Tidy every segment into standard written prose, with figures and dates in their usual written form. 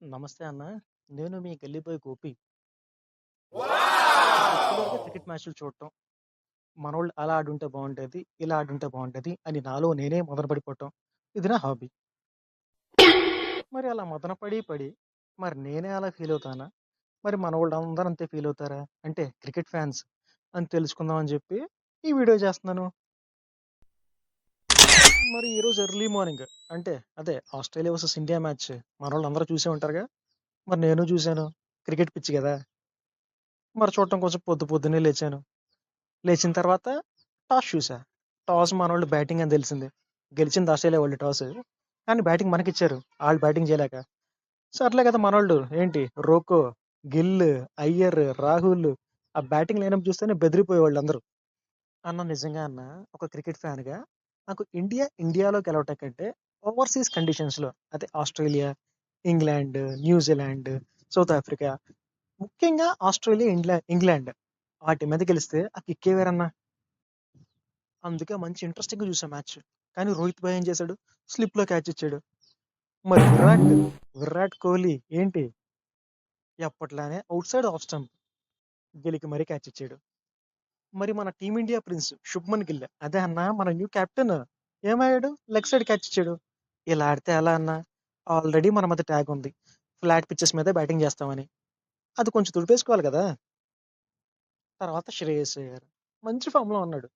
నమస్తే అన్న. నేను మీ గల్లీ బాయ్ గోపి. Wow! రెగ్యులర్‌గా క్రికెట్ మ్యాచ్‌లు చూడటం. మనోళ్ళు అలా ఆడుంటే బావుంటది, ఇలా ఆడుంటే బావుంటది అని నాలో నేనే మదన పడిపోవటం. ఇది నా హాబీ. మరి అలా మదన పడి మరి నేనే అలా ఫీల్ అవుతానా? మరి మనోళ్ళందరూ అంతే ఫీల్ అవుతారా? అంటే క్రికెట్ ఫ్యాన్స్ అని తెలుసుకుందాం అని చెప్పి ఈ వీడియో చేస్తున్నాను. మరి ఈరోజు ఎర్లీ మార్నింగ్ అంటే అదే ఆస్ట్రేలియా వర్సెస్ ఇండియా మ్యాచ్ మనోళ్ళందరూ చూసే ఉంటారుగా. మరి నేను చూసాను. క్రికెట్ పిచ్చి గదా! మరి చూడటం కోసం పొద్దున్నే లేచాను. లేచిన తర్వాత టాస్ చూసా. టాస్ మనోళ్ళు బ్యాటింగ్ అని తెలిసింది. గెలిచింది ఆస్ట్రేలియా వాళ్ళు టాస్. కానీ బ్యాటింగ్ మనకిచ్చారు. ఆళ్ళు బ్యాటింగ్ చేయలేక. సర్లే కదా మనోళ్ళు ఏంటి రోకో, గిల్, అయ్యర్, రాహుల్ ఆ బ్యాటింగ్ లైనప్ చూస్తేనే బెదిరిపోయేవాళ్ళందరూ. అన్న నిజంగా అన్న ఒక క్రికెట్ ఫ్యాన్‌గా నాకు ఇండియాలో గెలవటం కంటే ఓవర్‌సీస్ కండిషన్స్‌లో అదే Australia, England, New Zealand, south Africa ముఖ్యంగా ఆస్ట్రేలియా, ఇంగ్లాండ్ వాటి మీద గెలిస్తే ఆ కిక్కే వేరన్న. అందుకే మంచి ఇంట్రెస్టింగ్‌గా చూసా మ్యాచ్. కానీ రోహిత్ భాయ్ ఏం చేశాడు? స్లిప్‌లో క్యాచ్ ఇచ్చాడు. మరి విరాట్ కోహ్లీ ఏంటి ఎప్పట్లానే ఔట్ సైడ్ ఆఫ్ స్టంప్ గెలికి మరీ క్యాచ్ ఇచ్చాడు. మరి మన టీమిండియా ప్రిన్స్ శుభ్మన్ గిల్ అదే అన్న మన న్యూ కెప్టెన్ ఏమయ్యాడు? లెగ్ సైడ్ క్యాచ్ ఇచ్చాడు. ఇలా ఆడితే ఎలా అన్న? ఆల్రెడీ మన మధ్య ట్యాగ్ ఉంది. ఫ్లాట్ పిచెస్ మీదే బ్యాటింగ్ చేస్తామని. అది కొంచెం దులిపేసుకోవాలి కదా! తర్వాత శ్రేయస్ అయ్యర్ మంచి ఫామ్‌లో ఉన్నాడు.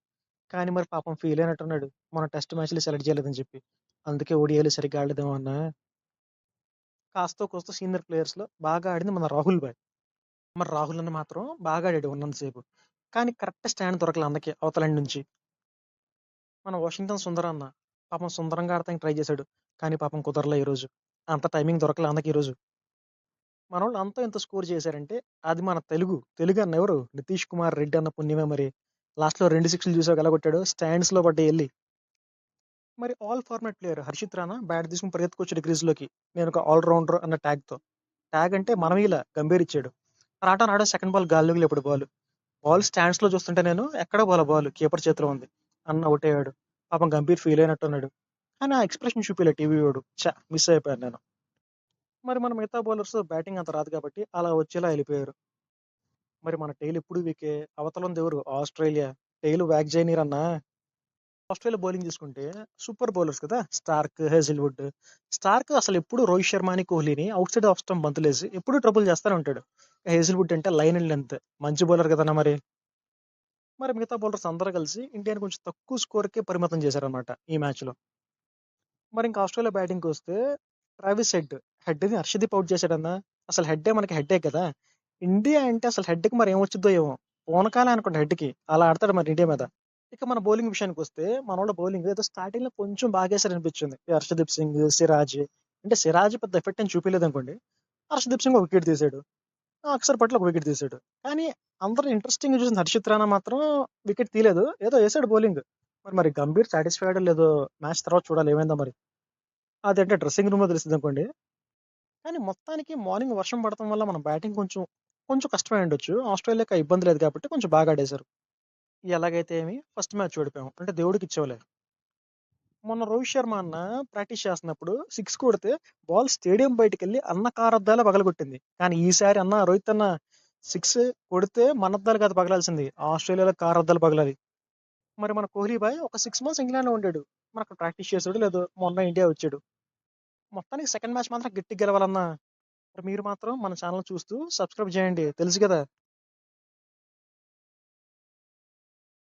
కానీ మరి పాపం ఫీల్ అయినట్టున్నాడు. మన టెస్ట్ మ్యాచ్‌లు సెలెక్ట్ చేయలేదని చెప్పి. అందుకే ఓడిఐలు సరిగ్గా ఆడలేదేమో అన్నా. కాస్తో కూస్తో సీనియర్ ప్లేయర్స్‌లో బాగా ఆడింది మన రాహుల్ భాయ్. మరి రాహుల్ అన్న మాత్రం బాగా ఆడాడు ఉన్నంత సేపు. కానీ కరెక్ట్ స్టాండ్ దొరకలే అన్నకి అవతల ఎండ్ నుంచి. మన వాషింగ్టన్ సుందర్ అన్న పాపం సుందరంగా ఆడటానికి ట్రై చేశాడు. కానీ పాపం కుదరలే ఈరోజు. అంత టైమింగ్ దొరకలే అన్నకి ఈరోజు. మనోళ్ళు అంతా ఇంత స్కోర్ చేశారంటే అది మన తెలుగు అన్న ఎవరు? నితీష్ కుమార్ రెడ్డి అన్న పుణ్యమే మరి. లాస్ట్‌లో 2 సిక్స్‌లు చూసావుగా ఎలా కొట్టాడో స్టాండ్స్‌లో పడ్డాయి ఎళ్లి. మరి all format player Harshit Rana bat తీసుకొని పరిగెత్తుకొచ్చాడు క్రీజ్‌లోకి. నేను ఒక ఆల్ రౌండర్ అన్న ట్యాగ్‌తో. ట్యాగ్ అంటే మనమీలా గంభీర్ ఇచ్చాడు. రాటన్ ఆడాడు సెకండ్ బాల్ గాల్లోకి లేపాడు బాల్. బాల్ స్టాండ్స్‌లో చూస్తుంటే నేను ఎక్కడ పోలా బాల్ కీపర్ చేతిలో ఉంది. అన్న ఔట్ అయ్యాడు. పాపం గంభీర్ ఫీల్ అయినట్టున్నాడు. కానీ ఆ ఎక్స్‌ప్రెషన్ చూపియలే టీవీ వోడు. మిస్ అయిపోయాను నేను. మరి మన మిగతా బౌలర్స్ బ్యాటింగ్ అంత రాదు కాబట్టి అలా వచ్చేలా ఎళ్ళిపోయారు. మరి మన టెయిల్ ఎప్పుడు వీకే. అవతలుంది ఎవరు? ఆస్ట్రేలియా. టెయిల్ వాగ్ చేయనీయరన్నా. ఆస్ట్రేలియా బౌలింగ్ తీసుకుంటే సూపర్ బౌలర్స్ కదా! Starc, Hazlewood. స్టార్క్ అసలెప్పుడు రోహిత్ శర్మని, కోహ్లీని ఔట్ సైడ్ ఆఫ్ స్టంప్ బంతులేసి ఎప్పుడు ట్రబుల్ చేస్తానే ఉంటాడు. హేజిల్‌వుడ్ అంటే లైన్ అండ్ లెంత్. మంచి బౌలర్ కదన్నా మరి. మరి మిగతా బౌలర్స్ అందరూ కలిసి ఇండియాని కొంచెం తక్కువ స్కోర్‌కే పరిమితం చేశారన్నమాట ఈ మ్యాచ్‌లో. మరి ఇంకా ఆస్ట్రేలియా బ్యాటింగ్‌కొస్తే ట్రావిస్ హెడ్‌ని హర్షదీప్ ఔట్ చేశాడన్నా. అసలు హెడ్డే మనకి హెడ్డేక్ కదా! ఇండియా అంటే అసలు హెడ్‌కి మరి ఏమొచ్చిద్దో ఏమో! పూనకాలే అనుకుంటా హెడ్‌కి. అలా ఆడతాడు మరి ఇండియా మీద. ఇక మన బౌలింగ్ విషయానికొస్తే మనోళ్ళ బౌలింగ్ ఏదో స్టార్టింగ్‌లో కొంచెం బాగేశారనిపించింది. ఈ హర్షదీప్ సింగ్, సిరాజ్. అంటే సిరాజ్ పెద్ద ఎఫెక్ట్ ఏం చూపియలేదనుకోండి. హర్షదీప్ సింగ్ ఒక వికెట్ తీసాడు. అక్షర్ పటేల్ ఒక వికెట్ తీసాడు. కానీ అందరూ ఇంట్రెస్టింగ్‌గా చూసిన హర్షిత్ రాణా మాత్రం వికెట్ తీయలేదు. ఏదో ఏసాడు బౌలింగ్. మరి గంభీర్ సాటిస్ఫైడో లేదో మ్యాచ్ తర్వాత చూడాలి ఏమైందో మరి. అదంటే డ్రెస్సింగ్ రూమ్‌లో తెలుస్తదనుకోండి. కానీ మొత్తానికి మార్నింగ్ వర్షం పడటం వల్ల మన బ్యాటింగ్ కొంచెం కష్టమై ఉండొచ్చు. ఆస్ట్రేలియాకి ఆ ఇబ్బంది లేదు కాబట్టి కొంచెం బాగా ఆడేశారు. ఎలాగైతే ఏమి ఫస్ట్ మ్యాచ్ ఓడిపోయాం. అంటే దేవుడికి ఇచ్చేవాలే. మొన్న రోహిత్ శర్మ అన్న ప్రాక్టీస్ చేస్తున్నప్పుడు 6 కొడితే బాల్ స్టేడియం బయటికెళ్ళి అన్న కారద్దాలే పగలగొట్టింది. కానీ ఈసారి అన్న రోహిత్ అన్న 6 కొడితే మనద్దాలు కాదు పగలాల్సింది. ఆస్ట్రేలియాలో కారద్దాలు పగలాలి. మరి మన కోహ్లీ బాయ్ ఒక 6 మంత్స్ ఇంగ్లాండ్‌లో ఉండాడు. మనకు ప్రాక్టీస్ చేసాడో లేదో మొన్న ఇండియా వచ్చాడు. మొత్తానికి సెకండ్ మ్యాచ్ మాత్రం గట్టిగా గెలవాలన్నా. మరి మీరు మాత్రం మన ఛానెల్ చూస్తూ సబ్స్క్రైబ్ చేయండి. తెలుసు కదా!